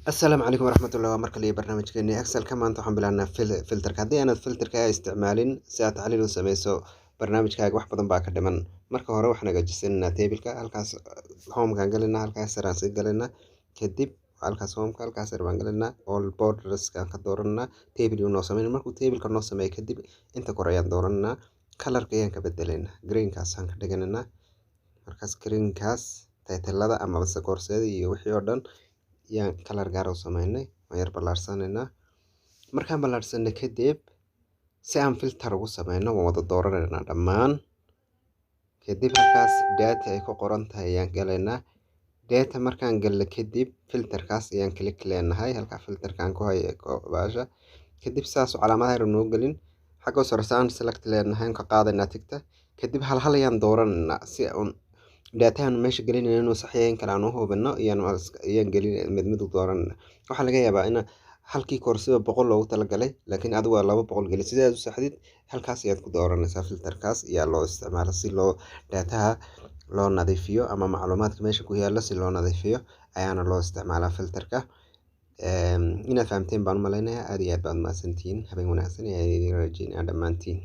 السلام عليكم ورحمة الله وبركاته برنامج كني أكسل كمان تحن بلعنا فلتر كهدي أنا الفلتر كا استعمالين ساعة علي سميسو برنامج كا واحد بدن باكر دمن مركه هره وحنا جالسين تيبل كا هالكاس هوم كان قالنا هالكاس راسي قالنا كدب هالكاس هوم كا هالكاس ربان قالنا all borders كان كدورنا تيبل يونو سمين مركو تيبل كنا سمي كدب أنت كوريان دورنا كلر كيان كبدلنا green كاس هان كدجنا مركز green كاس تايتلada ama bas koorseeda iyo wixii oo dhan yaan kalar gaar u sameynay waan yar ballaarsanayna markaan ballaarsanay kadib si aan filter ugu sameyno waan wada dooranayna dhammaan kadib halkaas data ay ku qoran tahay ayaan galaynaa data markaan galno kadib filterkaas ayaan click leenahay halka filterkaan ku hayo baasha kadib saas calaamadaha yar noo galin xagga sare saan select leenahay ka qaadayna tigta kadib hal ayaan dooranayna si aan datahan meesha gelinayna inuu sax yahay kala aan u hubino iyaan gelin mid dooran waxa laga yaabaa in halkii koorsiba 100 loogu talagalay laakiin adigu waa 200 gelin sidaad u saxdid halkaas ayaad ku dooranaysaa filterkaas iyo loo isticmaalo si loo dataha loo nadiifiyo ama macluumaadka meesha ku yaala si loo nadiifiyo ayaana loo isticmaalaa filterka inaad fahamteen baan u maleynayaa aad iyo aad baad mahadsantihiin habeen wanaagsan iyo idin rajaynaya dhammaantiin